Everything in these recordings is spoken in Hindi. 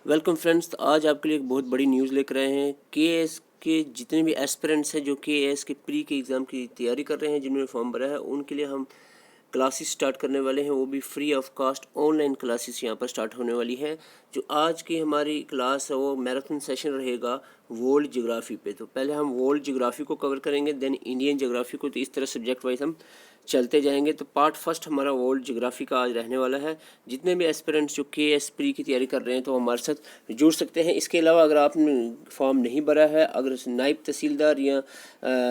Welcome friends. तो आज आपके लिए एक बहुत बड़ी न्यूज़ लेकर आए हैं। केएएस के जितने भी एस्पिरेंट्स हैं जो केएएस के प्री के एग्ज़ाम की तैयारी कर रहे हैं, जिन्होंने फॉर्म भरा है, उनके लिए हम क्लासेस स्टार्ट करने वाले हैं। वो भी free of cost online classes यहाँ पर स्टार्ट होने वाली है। जो आज की हमारी क्लास है वो मैराथन सेशन रहेगा वर्ल्ड ज्योग्राफी पे। तो पहले हम वर्ल्ड ज्योग्राफी को कवर करेंगे, देन इंडियन ज्योग्राफी को। तो इस तरह सब्जेक्ट वाइज हम चलते जाएंगे। तो पार्ट फर्स्ट हमारा वर्ल्ड ज्योग्राफी का आज रहने वाला है। जितने भी एस्पिरेंट्स जो केएएस प्री की तैयारी कर रहे हैं तो हमारे साथ जुड़ सकते हैं। इसके अलावा अगर आपने फॉर्म नहीं भरा है, अगर नायब तहसीलदार या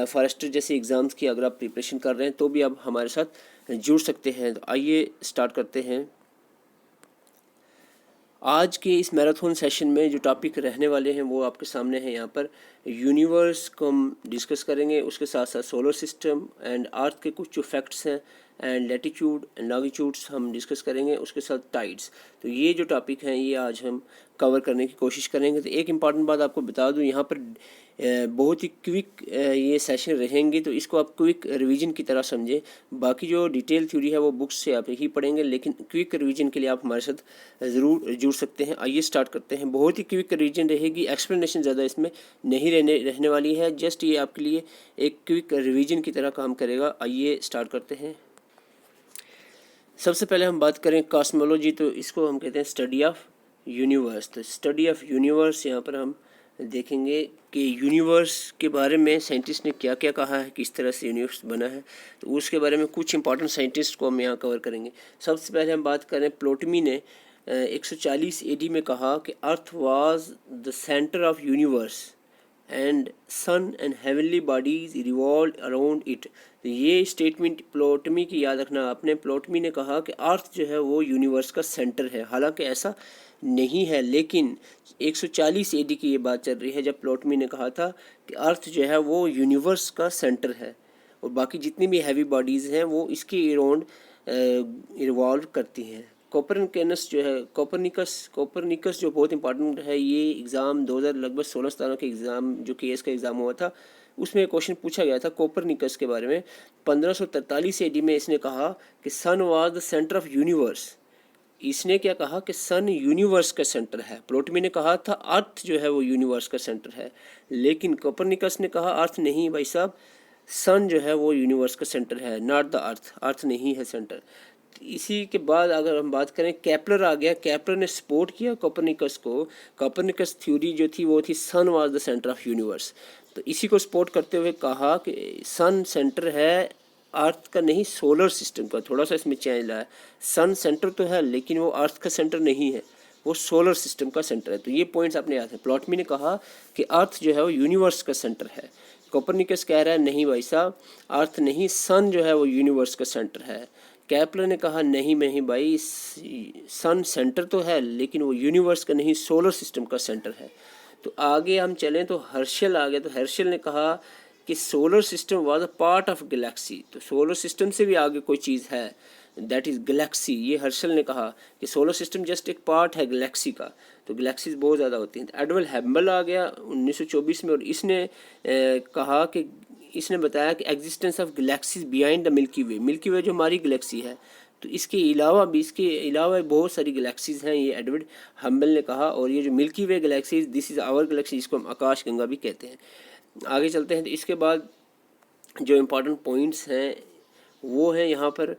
फॉरेस्टर जैसे एग्ज़ाम्स की अगर आप प्रिपरेशन कर रहे हैं तो भी आप हमारे साथ जुड़ सकते हैं। तो आइए स्टार्ट करते हैं। आज के इस मैराथन सेशन में जो टॉपिक रहने वाले हैं वो आपके सामने हैं। यहाँ पर यूनिवर्स को हम डिस्कस करेंगे, उसके साथ साथ सोलर सिस्टम एंड अर्थ के कुछ जो फैक्ट्स हैं एंड लैटिट्यूड एंड लॉन्गिट्यूड्स हम डिस्कस करेंगे, उसके साथ टाइड्स। तो ये जो टॉपिक हैं ये आज हम कवर करने की कोशिश करेंगे। तो एक इम्पॉर्टेंट बात आपको बता दूं, यहाँ पर बहुत ही क्विक ये सेशन रहेंगे, तो इसको आप क्विक रिवीजन की तरह समझें। बाकी जो डिटेल थ्योरी है वो बुक्स से आप ही पढ़ेंगे, लेकिन क्विक रिवीजन के लिए आप हमारे साथ ज़रूर जुड़ सकते हैं। आइए स्टार्ट करते हैं। बहुत ही क्विक रिवीजन रहेगी, एक्सप्लेनेशन ज़्यादा इसमें नहीं रहने वाली है। जस्ट ये आपके लिए एक क्विक रिवीजन की तरह काम करेगा। आइए स्टार्ट करते हैं। सबसे पहले हम बात करें कॉस्मोलॉजी, तो इसको हम कहते हैं स्टडी ऑफ यूनिवर्स। तो स्टडी ऑफ यूनिवर्स यहाँ पर हम देखेंगे कि यूनिवर्स के बारे में साइंटिस्ट ने क्या क्या कहा है, किस तरह से यूनिवर्स बना है। तो उसके बारे में कुछ इंपॉर्टेंट साइंटिस्ट को हम यहाँ कवर करेंगे। सबसे पहले हम बात करें, प्लोटमी ने 140 एडी में कहा कि earth was the centre of universe and sun and heavenly bodies revolve around it. तो ये स्टेटमेंट प्लोटमी की याद रखना आपने। प्लोटमी ने कहा कि अर्थ जो है वो यूनिवर्स का सेंटर है। हालांकि ऐसा नहीं है, लेकिन 140 एडी की ये बात चल रही है जब प्लोटमी ने कहा था कि अर्थ जो है वो यूनिवर्स का सेंटर है और बाकी जितनी भी हैवी बॉडीज़ हैं वो इसके अराउंड रिवॉल्व करती हैं। कोपरनिकस जो है, कोपरनिकस जो बहुत इंपॉर्टेंट है, ये एग्ज़ाम 2000 लगभग 16-17 के एग्ज़ाम जो केएस का एग्ज़ाम हुआ था उसमें क्वेश्चन पूछा गया था कोपरनिकस के बारे में। 1543 एडी में इसने कहा कि sun was the centre of universe. इसने क्या कहा कि सन यूनिवर्स का सेंटर है। प्लोटमी ने कहा था अर्थ जो है वो यूनिवर्स का सेंटर है, लेकिन कोपरनिकस ने कहा अर्थ नहीं भाई साहब, सन जो है वो यूनिवर्स का सेंटर है, नॉट द अर्थ, अर्थ नहीं है सेंटर। इसी के बाद अगर हम बात करें, केपलर आ गया। केपलर ने सपोर्ट किया कोपरनिकस को। कोपरनिकस थ्योरी जो थी वो थी sun was the centre of universe. तो इसी को सपोर्ट करते हुए कहा कि सन सेंटर है अर्थ का नहीं, सोलर सिस्टम का। थोड़ा सा इसमें चेंज लाया, सन सेंटर तो है लेकिन वो अर्थ का सेंटर नहीं है, वो सोलर सिस्टम का सेंटर है। तो ये पॉइंट्स आपने याद है। प्लॉटमी ने कहा कि अर्थ जो है वो यूनिवर्स का सेंटर है। कोपरनिकस कह रहा है नहीं भाई साहब, अर्थ नहीं, सन जो है वो यूनिवर्स का सेंटर है। केपलर ने कहा नहीं भाई, सन सेंटर तो है लेकिन वो यूनिवर्स का नहीं, सोलर सिस्टम का सेंटर है। तो आगे हम चलें तो हर्शल आ गया। तो हर्शल ने कहा कि solar system was a part of Galaxy. तो सोलर सिस्टम से भी आगे कोई चीज़ है, दैट इज़ गैलेक्सी। ये हर्शल ने कहा कि सोलर सिस्टम जस्ट एक पार्ट है गैलेक्सी का। तो गैलेक्सीज बहुत ज़्यादा होती हैं। तो एडवर्ड हैबल आ गया 1924 में, और इसने कहा कि इसने बताया कि existence of galaxies behind the Milky Way. Milky Way जो हमारी गैलेक्सी है, तो इसके अलावा बहुत सारी गैलेक्सीज हैं, ये एडवर्ड हम्बल ने कहा। और ये जो milky way galaxies, this is our galaxy, जिसको हम आकाश गंगा भी कहते हैं। आगे चलते हैं। तो इसके बाद जो इम्पोर्टेंट पॉइंट्स हैं वो है यहाँ पर,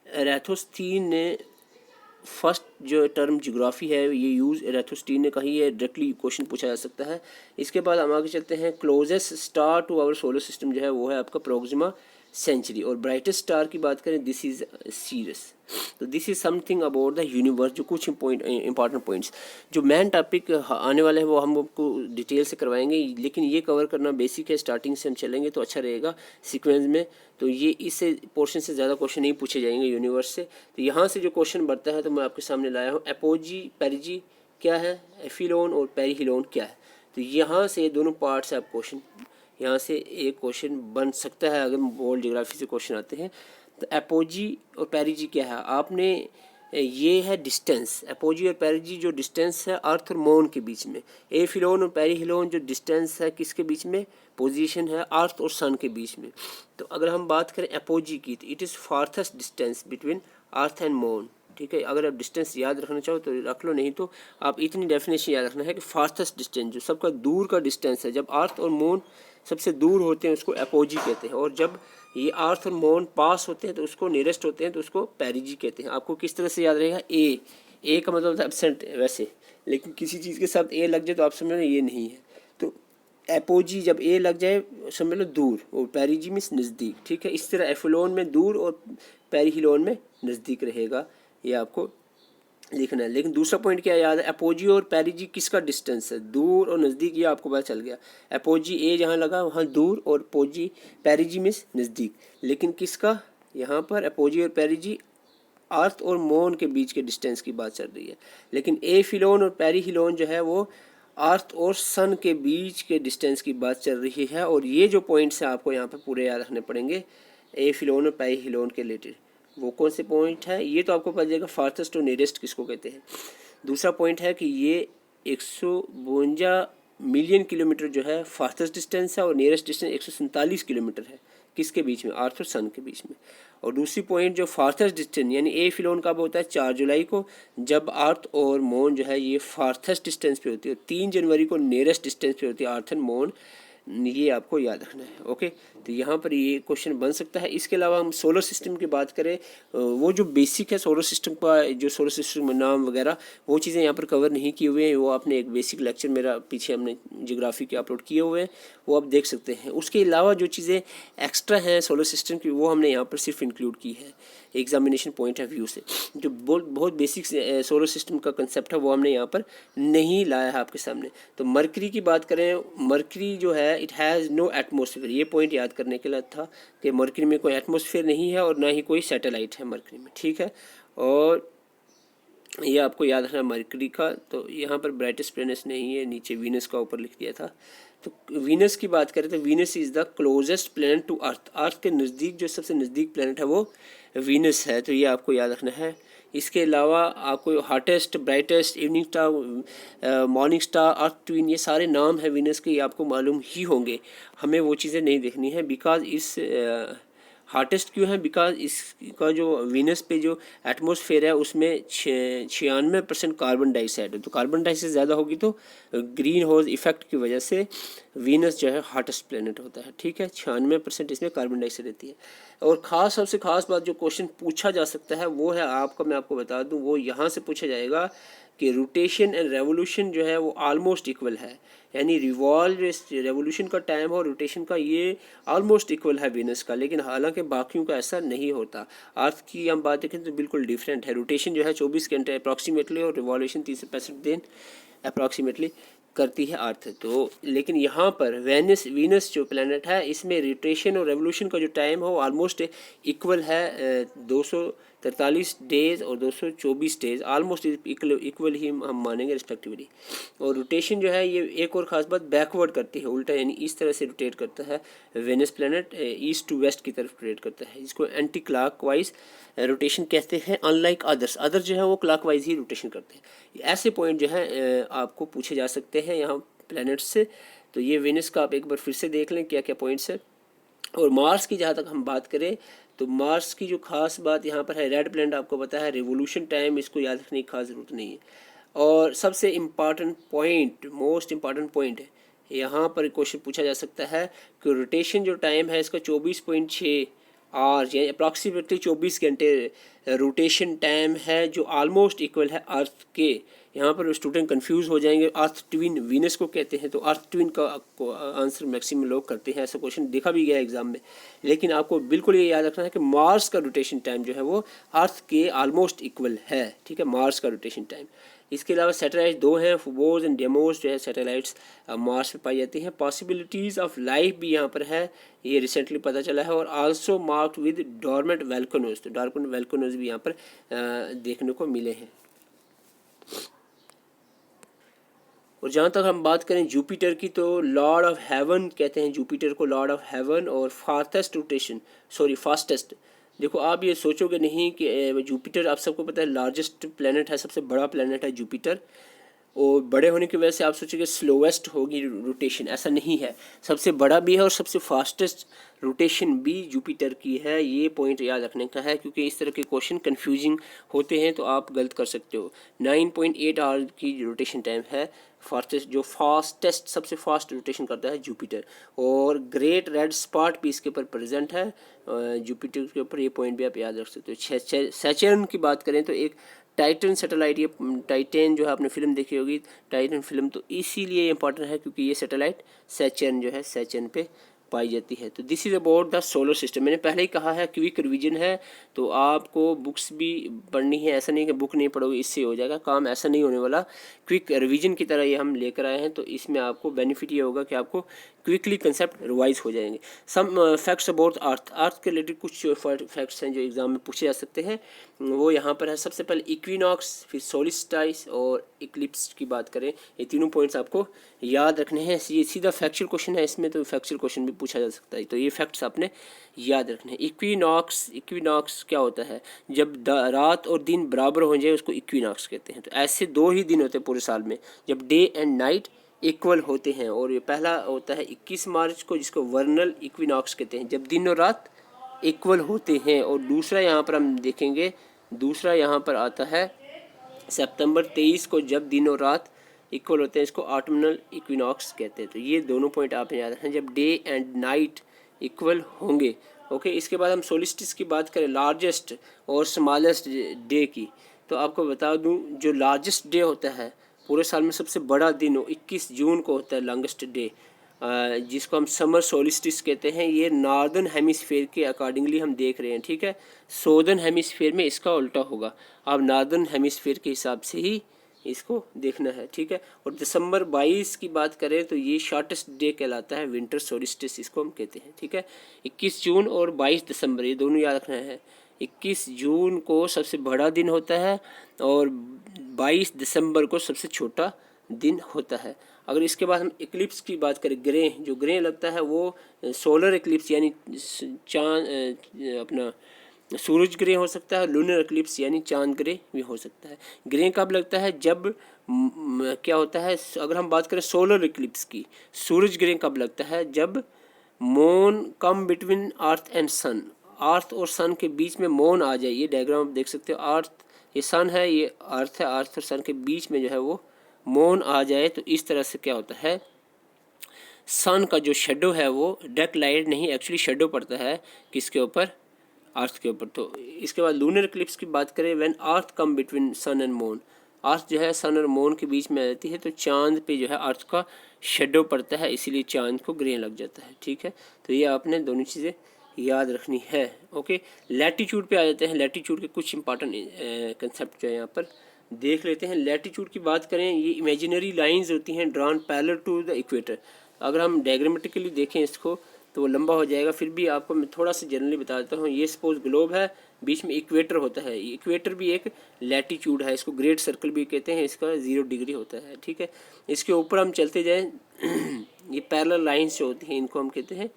एराथोस्टीन ने फर्स्ट जो टर्म ज्योग्राफी है ये यूज़ एराथोस्टीन ने कही है। डायरेक्टली क्वेश्चन पूछा जा सकता है। इसके बाद हम आगे चलते हैं। Closest star to our solar system जो है वो है आपका प्रोक्सिमा सेंचुरी। और ब्राइटेस्ट स्टार की बात करें, दिस इज़ सीरियस। तो this is something about the universe. जो कुछ इंपॉर्टेंट पॉइंट्स जो मेन टॉपिक आने वाले हैं वो हम आपको डिटेल से करवाएंगे, लेकिन ये कवर करना बेसिक है। स्टार्टिंग से हम चलेंगे तो अच्छा रहेगा सीक्वेंस में। तो ये इस पोर्शन से ज़्यादा क्वेश्चन नहीं पूछे जाएंगे यूनिवर्स से। तो यहाँ से जो क्वेश्चन बढ़ता है तो मैं आपके सामने लाया हूँ। एपोजी पेरिजी क्या है, एफिलोन और पेरीहिलोन क्या है। तो यहाँ से दोनों पार्ट से आप क्वेश्चन, यहाँ से एक क्वेश्चन बन सकता है अगर वर्ल्ड ज्योग्राफी से क्वेश्चन आते हैं। तो एपोजी और पेरिजी क्या है, आपने ये है डिस्टेंस। एपोजी और पेरिजी जो डिस्टेंस है अर्थ और मून के बीच में। एफिलोन और पेरीहिलोन जो डिस्टेंस है किसके बीच में, पोजीशन है अर्थ और सन के बीच में। तो अगर हम बात करें एपोजी की, तो it is farthest distance between Earth and moon. ठीक है। अगर आप डिस्टेंस याद रखना चाहो तो रख लो, नहीं तो आप इतनी डेफिनेशन याद रखना है कि फास्टेस्ट डिस्टेंस जो सबका दूर का डिस्टेंस है, जब अर्थ और मून सबसे दूर होते हैं उसको एपोजी कहते हैं, और जब ये अर्थ और मून पास होते हैं तो उसको नियरेस्ट होते हैं तो उसको पेरिजी कहते हैं। आपको किस तरह से याद रहेगा, ए का मतलब एब्सेंट वैसे, लेकिन किसी चीज़ के साथ ए लग जाए तो आप समझ लो ये नहीं है, तो एपोजी जब ए लग जाए समझ लो दूर, और पेरिजी मीन्स नज़दीक, ठीक है। इस तरह एफिलोन में दूर और पेरिहिलोन में नज़दीक रहेगा, ये आपको लिखना है। लेकिन दूसरा पॉइंट क्या याद है, एपोजी और पेरिजी किसका डिस्टेंस है, दूर और नज़दीक, ये आपको पता चल गया। एपोजी ए जहाँ लगा वहाँ दूर और पोजी पेरिजी मीन्स नज़दीक, लेकिन किसका यहाँ पर एपोजी और पेरिजी अर्थ और मून के बीच के डिस्टेंस की बात चल रही है। लेकिन एफिलोन और पेरिहिलोन जो है वो अर्थ और सन के बीच के डिस्टेंस की बात चल रही है, और ये जो पॉइंट्स हैं आपको यहाँ पे पूरे याद रखने पड़ेंगे एफिलोन और पेरिहिलोन के रिलेटेड। वो कौन से पॉइंट है, ये तो आपको पता चलेगा फारथेस्ट और नियरेस्ट किसको कहते हैं। दूसरा पॉइंट है कि ये 152 मिलियन किलोमीटर जो है फारथेस्ट डिस्टेंस है, और नियरेस्ट डिस्टेंस 147 किलोमीटर है, किसके बीच में, अर्थ और सन के बीच में। और दूसरी पॉइंट जो फारथेस्ट डिस्टेंस यानी ए फिलोन कब होता है, 4 जुलाई को, जब अर्थ और मून जो है ये फारथेस्ट डिस्टेंस पे होती है, 3 जनवरी को नियरेस्ट डिस्टेंस पे होती है अर्थ एंड मून, ये आपको याद रखना है। ओके, तो यहाँ पर ये क्वेश्चन बन सकता है। इसके अलावा हम सोलर सिस्टम की बात करें, वो जो बेसिक है सोलर सिस्टम का, जो सोलर सिस्टम में नाम वगैरह वो चीज़ें यहाँ पर कवर नहीं की हुए हैं, वो आपने एक बेसिक लेक्चर मेरा पीछे हमने जियोग्राफी के अपलोड किए हुए हैं, वो आप देख सकते हैं। उसके अलावा जो चीज़ें एक्स्ट्रा हैं सोलर सिस्टम की, वो हमने यहाँ पर सिर्फ इंक्लूड की है एग्जामिनेशन पॉइंट ऑफ व्यू से। जो बहुत बेसिक सोलर सिस्टम का कंसेप्ट है वो हमने यहाँ पर नहीं लाया है आपके सामने। तो मरकरी की बात करें, मरकरी जो है इट हैज़ नो एटमॉस्फेयर, ये पॉइंट याद करने के लिए था कि मरकरी में कोई एटमॉस्फेयर नहीं है और ना ही कोई सैटेलाइट है मरकरी में, ठीक है। और ये आपको याद रखना मरकरी का। तो यहाँ पर ब्राइटेस्ट प्लैनेट नहीं है, नीचे वीनस का ऊपर लिख दिया था। तो वीनस की बात करें तो Venus is the closest planet to Earth, Earth के नज़दीक जो सबसे नज़दीक प्लैनेट है वो वीनस है, तो ये आपको याद रखना है। इसके अलावा आपको hottest, brightest, evening star, morning star, Earth twin, ये सारे नाम हैं वीनस के, ये आपको मालूम ही होंगे, हमें वो चीज़ें नहीं देखनी है। बिकॉज इस हॉटेस्ट क्यों है, बिकॉज इसका जो वीनस पे जो एटमॉस्फेयर है उसमें 96% कार्बन डाइऑक्साइड है, तो कार्बन डाइऑक्साइड ज़्यादा होगी तो ग्रीन हाउस इफेक्ट की वजह से वीनस जो है हॉटेस्ट प्लेनेट होता है, ठीक है। 96% इसमें कार्बन डाइऑक्साइड रहती है। और ख़ास सबसे ख़ास बात जो क्वेश्चन पूछा जा सकता है वो है आपका, मैं आपको बता दूं, वो यहाँ से पूछा जाएगा कि रोटेशन एंड रेवोल्यूशन जो है वो ऑलमोस्ट इक्वल है, यानी रिवॉल्व रेवोल्यूशन का टाइम और रोटेशन का ये ऑलमोस्ट इक्वल है वीनस का, लेकिन हालांकि बाकियों का ऐसा नहीं होता। अर्थ की हम बात देखें तो बिल्कुल डिफरेंट है, रोटेशन जो है 24 घंटे अप्रॉक्सीमेटली और रिवॉल्यूशन 365 दिन अप्रॉक्सीमेटली करती है अर्थ। तो लेकिन यहाँ पर वीनस जो प्लैनेट है इसमें रोटेशन और रेवोल्यूशन का जो टाइम है वो ऑलमोस्ट इक्वल है, 243 डेज और 224 डेज, ऑलमोस्ट इक्वल ही हम मानेंगे रिस्पेक्टिवली। और रोटेशन जो है ये एक और ख़ास बात बैकवर्ड करती है, उल्टा, यानी इस तरह से रोटेट करता है Venus planet, east to west की तरफ रोटेट करता है, जिसको एंटी क्लॉकवाइज रोटेशन कहते हैं। अनलाइक अदर जो है वो क्लॉकवाइज ही रोटेशन करते हैं। ऐसे पॉइंट जो है आपको पूछे जा सकते हैं यहाँ प्लैनेट्स से। तो ये वेनस का आप एक बार फिर से देख लें क्या क्या पॉइंट्स है। और मार्स की जहाँ तक हम बात करें तो मार्स की जो खास बात यहाँ पर है, रेड प्लैनेट आपको पता है, रिवोल्यूशन टाइम इसको याद रखने की खास ज़रूरत नहीं है। और सबसे important point, most important point है, यहाँ पर क्वेश्चन पूछा जा सकता है कि रोटेशन जो टाइम है इसका 24.6 आवर्स यानी अप्रॉक्सीमेटली 24 घंटे रोटेशन टाइम है, जो ऑलमोस्ट इक्वल है अर्थ के। यहाँ पर स्टूडेंट कंफ्यूज हो जाएंगे, अर्थ ट्विन वीनस को कहते हैं, तो अर्थ ट्विन का आंसर मैक्सिमम लोग करते हैं, ऐसा क्वेश्चन देखा भी गया एग्जाम में। लेकिन आपको बिल्कुल ये याद रखना है कि मार्स का रोटेशन टाइम जो है वो अर्थ के ऑलमोस्ट इक्वल है, ठीक है, मार्स का रोटेशन टाइम। इसके अलावा सैटेलाइट 2 हैं, फोबोस एंड डेमोस जो है सैटेलाइट्स मार्स पे पाई जाती हैं। पॉसिबिलिटीज़ ऑफ लाइफ भी यहाँ पर है, ये रिसेंटली पता चला है। और also marked with dormant volcanoes, तो डॉर्मेंट वोल्केनोज भी यहाँ पर देखने को मिले हैं। और जहाँ तक हम बात करें जुपिटर की, तो लॉर्ड ऑफ हेवन कहते हैं जुपिटर को, लॉर्ड ऑफ हेवन। और फास्टेस्ट, देखो आप ये सोचोगे नहीं कि जुपिटर, आप सबको पता है लार्जेस्ट प्लेनेट है, सबसे बड़ा प्लेनेट है जुपिटर। और बड़े होने की वजह से आप सोचेंगे स्लोवेस्ट होगी रोटेशन, ऐसा नहीं है। सबसे बड़ा भी है और सबसे फास्टेस्ट रोटेशन भी जुपिटर की है। ये पॉइंट याद रखने का है, क्योंकि इस तरह के क्वेश्चन कंफ्यूजिंग होते हैं तो आप गलत कर सकते हो। 9.8 आवर की रोटेशन टाइम है। फास्टेस्ट, जो फास्टेस्ट सबसे फास्ट रोटेशन करता है जुपिटर। और ग्रेट रेड स्पॉट भी इसके ऊपर प्रेजेंट है जुपिटर के ऊपर। ये पॉइंट भी आप याद रख सकते हो। सैचर्न की बात करें तो एक टाइटन सैटेलाइट, ये टाइटन जो है आपने फिल्म देखी होगी टाइटन फिल्म, तो इसीलिए इंपॉर्टेंट है क्योंकि ये सैटेलाइट सैचर्न जो है सैचर्न पे पाई जाती है। तो this is about the solar system. मैंने पहले ही कहा है क्विक रिवीजन है, तो आपको बुक्स भी पढ़नी है। ऐसा नहीं कि बुक नहीं पढ़ोगे इससे हो जाएगा काम, ऐसा नहीं होने वाला। क्विक रिवीजन की तरह ये हम लेकर आए हैं, तो इसमें आपको बेनिफिट ये होगा कि आपको क्विकली कंसेप्ट रिवाइज हो जाएंगे। Some facts about earth. Earth के रिलेटेड कुछ फैक्ट्स हैं जो एग्जाम में पूछे जा सकते हैं, वो यहाँ पर है। सबसे पहले इक्विनॉक्स, फिर सोलिस्टाइस और इक्लिप्स की बात करें, ये तीनों पॉइंट्स आपको याद रखने हैं। ये सीधा फैक्चुअल क्वेश्चन है, इसमें तो फैक्चुअल क्वेश्चन भी पूछा जा सकता है, तो ये फैक्ट्स आपने याद रखने हैं। इक्विनॉक्स क्या होता है? जब रात और दिन बराबर हो जाए उसको इक्विनॉक्स कहते हैं। तो ऐसे 2 ही दिन होते हैं पूरे साल में जब डे एंड नाइट इक्वल होते हैं, और ये पहला होता है 21 मार्च को, जिसको वर्नल इक्विनॉक्स कहते हैं, जब दिन और रात इक्वल होते हैं। और दूसरा यहाँ पर हम देखेंगे, दूसरा यहाँ पर आता है सितंबर 23 को, जब दिन और रात इक्वल होते हैं, इसको ऑटमनल इक्विनॉक्स कहते हैं। तो ये दोनों पॉइंट आप याद रखें, जब डे एंड नाइट इक्वल होंगे। ओके, इसके बाद हम सोलिस्टिस की बात करें, लार्जेस्ट और स्मॉलेस्ट डे की, तो आपको बता दूं जो लार्जेस्ट डे होता है पूरे साल में सबसे बड़ा दिन 21 जून को होता है लॉन्गेस्ट डे, जिसको हम समर सोलिस्टिस कहते हैं। ये नॉर्दर्न हेमिस्फीयर के अकॉर्डिंगली हम देख रहे हैं, ठीक है। सौदर्न हेमिस्फीयर में इसका उल्टा होगा, अब नॉर्दर्न हेमिस्फीयर के हिसाब से ही इसको देखना है, ठीक है। और दिसंबर 22 की बात करें तो ये शॉर्टेस्ट डे कहलाता है, विंटर सोलिस्टिस इसको हम कहते हैं, ठीक है। 21 जून और 22 दिसंबर ये दोनों याद रखना है। 21 जून को सबसे बड़ा दिन होता है और 22 दिसंबर को सबसे छोटा दिन होता है। अगर इसके बाद हम इक्लिप्स की बात करें, ग्रह, जो ग्रह लगता है वो सोलर इक्लिप्स यानी चांद अपना सूरज ग्रह हो सकता है, लूनर इक्लिप्स यानी चांद ग्रह भी हो सकता है। ग्रह कब लगता है? जब क्या होता है, अगर हम बात करें सोलर इक्लिप्स की, सूरज ग्रह कब लगता है? जब moon come between Earth and sun, Earth और सन के बीच में मून आ जाए। ये डायग्राम आप देख सकते हो, अर्थ ये सन है, ये अर्थ है, अर्थ और सन के बीच में जो है वो मून आ जाए, तो इस तरह से क्या होता है, सन का जो शेडो है वो डार्क लाइट नहीं, एक्चुअली शेडो पड़ता है किसके ऊपर? अर्थ के ऊपर। तो इसके बाद लूनर इक्लिप्स की बात करें, when Earth come between sun and moon, Earth जो है सन और मून के बीच में आ जाती है, तो चांद पे जो है अर्थ का शेडो पड़ता है, इसीलिए चांद को ग्रे लग जाता है, ठीक है। तो ये आपने दोनों चीज़ें याद रखनी है। ओके, लैटीट्यूड पे आ जाते हैं। लैटीट्यूड के कुछ इंपॉर्टेंट कंसेप्ट जो है यहाँ पर देख लेते हैं। लैटीट्यूड की बात करें, ये इमेजिनरी लाइंस होती हैं drawn parallel to the equator. अगर हम डायग्रामेटिकली देखें इसको तो वो लंबा हो जाएगा, फिर भी आपको मैं थोड़ा सा जनरली बता देता हूँ। ये सपोज ग्लोब है, बीच में इक्वेटर होता है, इक्वेटर भी एक लैटीट्यूड है, इसको ग्रेट सर्कल भी कहते हैं, इसका 0 डिग्री होता है, ठीक है। इसके ऊपर हम चलते जाएँ, ये पैरेलल लाइंस जो होती हैं इनको हम कहते हैं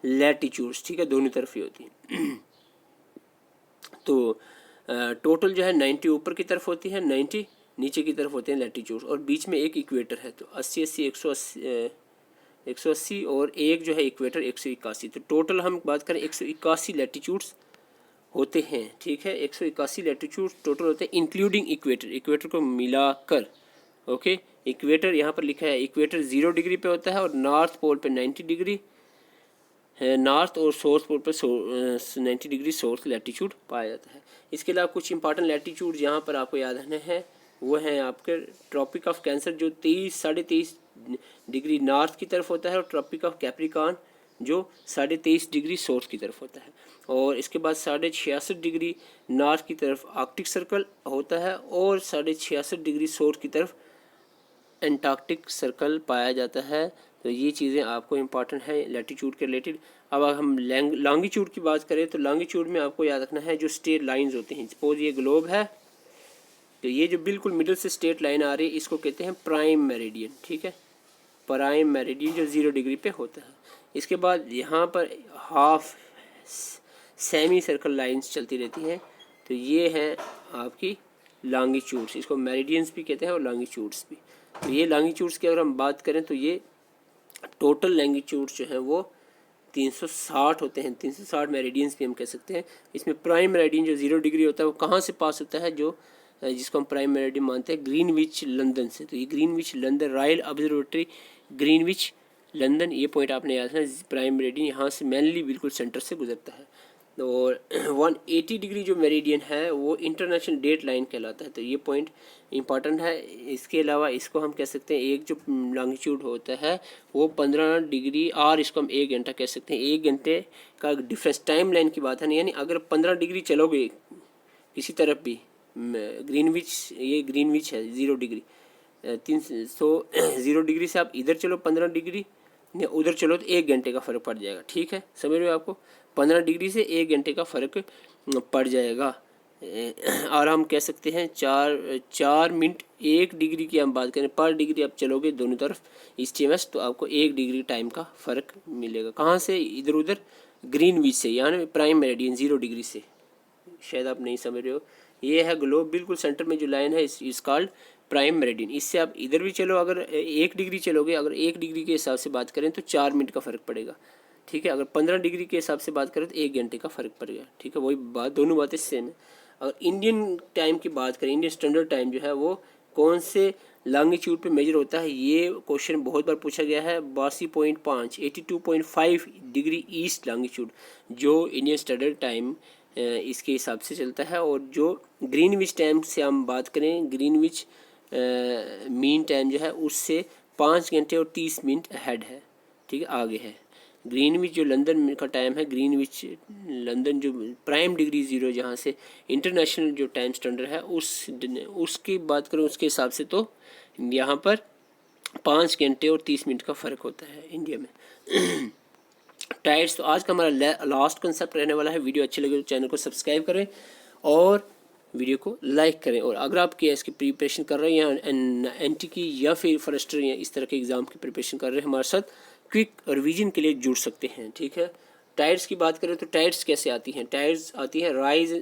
लैटीट्यूड्स, ठीक है, दोनों तरफ ही होती हैं। तो टोटल जो है 90 ऊपर की तरफ होती है, 90 नीचे की तरफ होते हैं लैटीट्यूड्स, और बीच में एक इक्वेटर है। तो 80 180 और एक जो है इक्वेटर 181। तो टोटल हम बात करें 181 लैटीट्यूड्स होते हैं, ठीक है। 181 लैटीट्यूड्स टोटल होते हैं इंक्लूडिंग इक्वेटर, इक्वेटर को मिलाकर। ओके, इक्वेटर यहाँ पर लिखा है, इक्वेटर 0 डिग्री पे होता है और नॉर्थ पोल पे 90 डिग्री है, नॉर्थ और साउथ पोल पर 90 डिग्री साउथ लैटीट्यूड पाया जाता है। इसके अलावा कुछ इंपॉर्टेंट लैटीट्यूड यहाँ पर आपको याद रखने हैं, वो हैं आपके ट्रॉपिक ऑफ कैंसर जो 23-23.5 डिग्री नॉर्थ की तरफ होता है, और ट्रॉपिक ऑफ कैप्रिकॉर्न जो 23.5 डिग्री साउथ की तरफ होता है। और इसके बाद 66.5 डिग्री नॉर्थ की तरफ आर्कटिक सर्कल होता है, और 66.5 डिग्री साउथ की तरफ एंटार्क्टिक सर्कल पाया जाता है। तो ये चीज़ें आपको इम्पॉर्टेंट है लैटीट्यूड के रिलेटेड। अब हम लॉन्गिट्यूड की बात करें तो लॉन्गिट्यूड में आपको याद रखना है जो स्ट्रेट लाइंस होती हैं। सपोज ये ग्लोब है, तो ये जो बिल्कुल मिडिल से स्ट्रेट लाइन आ रही है इसको कहते हैं प्राइम मेरिडियन, ठीक है, प्राइम मेरिडियन जो 0 डिग्री पे होता है। इसके बाद यहाँ पर हाफ सेमी सर्कल लाइंस चलती रहती हैं, तो ये हैं आपकी लॉन्गिट्यूड्स, इसको मेरिडियंस भी कहते हैं और लॉन्गिट्यूड्स भी। तो ये लॉन्गिट्यूड्स की अगर हम बात करें तो ये टोटल लॉन्गिट्यूड जो है वो 360 होते हैं, 360 मेरिडियंस भी हम कह सकते हैं। इसमें प्राइम मेरिडियन जो 0 डिग्री होता है वो कहाँ से पास होता है, जो जिसको हम प्राइम मेरिडियन मानते हैं, ग्रीनविच लंदन से। तो ये Greenwich London, royal observatory Greenwich London, ये पॉइंट आपने याद है। प्राइम मेरिडियन यहाँ से मेनली बिल्कुल सेंटर से गुजरता है। और 180 डिग्री जो मेरिडियन है वो इंटरनेशनल डेट लाइन कहलाता है। तो ये पॉइंट इंपॉर्टेंट है। इसके अलावा इसको हम कह सकते हैं एक जो लॉन्गिट्यूड होता है वो 15 डिग्री, और इसको हम 1 घंटा कह सकते हैं। 1 घंटे का डिफरेंस टाइम लाइन की बात है ना, यानी अगर 15 डिग्री चलोगे किसी तरफ भी, ग्रीनविच, ये ग्रीनविच है 0 डिग्री, 0 डिग्री से आप इधर चलो 15 डिग्री या उधर चलो तो 1 घंटे का फ़र्क पड़ जाएगा। ठीक है, समझ रहे हो? आपको 15 डिग्री से 1 घंटे का फ़र्क पड़ जाएगा। और हम कह सकते हैं 4 मिनट 1 डिग्री की हम बात करें, पर डिग्री आप चलोगे दोनों तरफ ईस्ट वेस्ट तो आपको 1 डिग्री टाइम का फ़र्क मिलेगा। कहाँ से? इधर उधर ग्रीनविच से, यानी प्राइम मेरिडियन 0 डिग्री से। शायद आप नहीं समझ रहे हो। ये है ग्लोब, बिल्कुल सेंटर में जो लाइन है इस कॉल्ड प्राइम मेरिडियन। इससे आप इधर भी चलो, अगर 1 डिग्री चलोगे, अगर 1 डिग्री के हिसाब से बात करें तो 4 मिनट का फ़र्क पड़ेगा। ठीक है, अगर 15 डिग्री के हिसाब से बात करें तो 1 घंटे का फ़र्क पड़ेगा। ठीक है, वही बात, दोनों बातें सेम है। अगर इंडियन टाइम की बात करें, इंडियन स्टैंडर्ड टाइम जो है वो कौन से लॉन्गिट्यूड पे मेजर होता है, ये क्वेश्चन बहुत बार पूछा गया है। 82.5 82.5 डिग्री ईस्ट लॉन्गिट्यूड जो इंडियन स्टैंडर्ड टाइम इसके हिसाब से चलता है। और जो ग्रीनविच टाइम से हम बात करें, ग्रीनविच मीन टाइम जो है उससे 5 घंटे और 30 मिनट अहेड है। ठीक है, आगे है। ग्रीनविच जो लंदन का टाइम है, ग्रीनविच लंदन जो प्राइम डिग्री 0 जहाँ से इंटरनेशनल जो टाइम स्टैंडर्ड है उसकी बात करें, उसके हिसाब से तो यहाँ पर 5 घंटे और 30 मिनट का फ़र्क होता है इंडिया में। टाइड्स, तो आज का हमारा लास्ट कंसेप्ट रहने वाला है। वीडियो अच्छी लगे तो चैनल को सब्सक्राइब करें और वीडियो को लाइक करें। और अगर आप के इसकी प्रिपरेशन कर रहे हैं या एनटी की या फिर फॉरेस्टर या इस तरह के एग्ज़ाम की प्रिपरेशन कर रहे हैं, हमारे साथ क्विक रिवीजन के लिए जुड़ सकते हैं। ठीक है, टाइड्स की बात करें तो टाइड्स कैसे आती हैं? टाइड्स आती हैं rise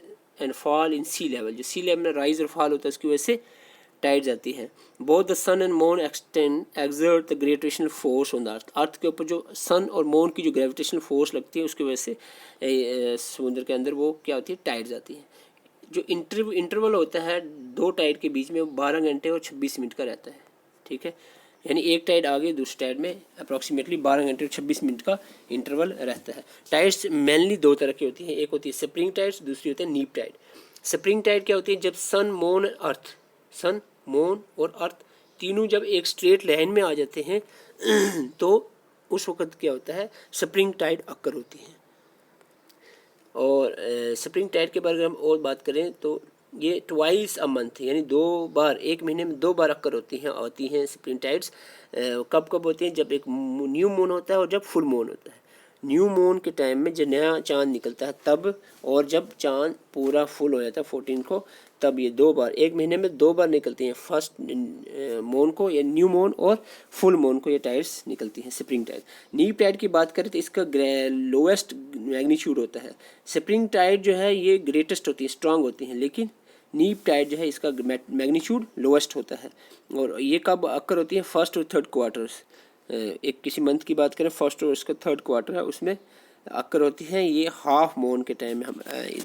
and fall in sea level. जो सी लेवल में राइज और फॉल होता है उसकी वजह से टाइड्स आती हैं। Both the sun and moon exert the gravitational force on the Earth. Earth के ऊपर जो सन और मून की जो ग्रेविटेशनल फोर्स लगती है उसकी वजह से समुद्र के अंदर वो क्या होती है, टाइड्स आती हैं। जो इंटरवल होता है 2 टाइड के बीच में वो 12 घंटे और 26 मिनट का रहता है। ठीक है, यानी एक टाइड आगे दूसरी टाइड में अप्रॉक्सीमेटली 12 घंटे और 26 मिनट का इंटरवल रहता है। टाइड्स मेनली 2 तरह की होती हैं, एक होती है स्प्रिंग टाइड्स, दूसरी होती है नीप टाइड। स्प्रिंग टाइड क्या होती है? जब sun moon earth, sun moon और अर्थ तीनों जब एक स्ट्रेट लाइन में आ जाते हैं तो उस वक्त क्या होता है, स्प्रिंग टाइड अक्कर होती है। और स्प्रिंग टाइड के बारे में हम और बात करें तो ये ट्वाइस अ मंथ, यानी 2 बार, 1 महीने में 2 बार अक्कर होती हैं स्प्रिंग टाइड्स। कब कब होती हैं? जब एक न्यू मून होता है और जब फुल मून होता है। न्यू मून के टाइम में जब नया चांद निकलता है तब, और जब चांद पूरा फुल हो जाता है 14 को, तब ये 2 बार, 1 महीने में 2 बार निकलती हैं। फर्स्ट मून को या न्यू मून और फुल मून को ये टाइड्स निकलती हैं, स्प्रिंग टाइड। नीप टाइड की बात करें तो इसका लोएस्ट मैग्नीट्यूड होता है। स्प्रिंग टाइड जो है ये ग्रेटेस्ट होती है, स्ट्रांग होती हैं, लेकिन नीप टाइड जो है इसका मैग्नीट्यूड लोएस्ट होता है। और ये कब अक्कर होती है? फर्स्ट और थर्ड क्वार्टर्स। एक किसी मंथ की बात करें, फर्स्ट और उसका थर्ड क्वार्टर है, उसमें अक्कर होती हैं। ये हाफ मून के टाइम में हम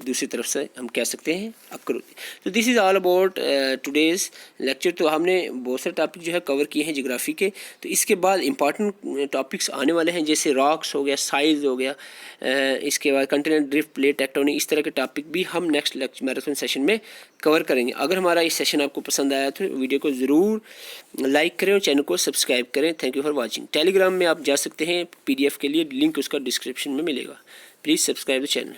दूसरी तरफ से हम कह सकते हैं अक्कर होती है। तो this is all about today's lecture. तो हमने बहुत सारे टॉपिक जो है कवर किए हैं ज्योग्राफी के। तो इसके बाद इंपॉर्टेंट टॉपिक्स आने वाले हैं, जैसे रॉक्स हो गया, साइज हो गया, इसके बाद कंटिनेंट ड्रिफ्ट, प्लेट टेक्टोनिक, इस तरह के टॉपिक भी हम नेक्स्ट लेक्चर मैराथन सेशन में कवर करेंगे। अगर हमारा इस सेशन आपको पसंद आया तो वीडियो को ज़रूर लाइक करें और चैनल को सब्सक्राइब करें। Thank you for watching. Telegram में आप जा सकते हैं PDF के लिए, लिंक उसका डिस्क्रिप्शन में मिलेगा। Please subscribe the channel.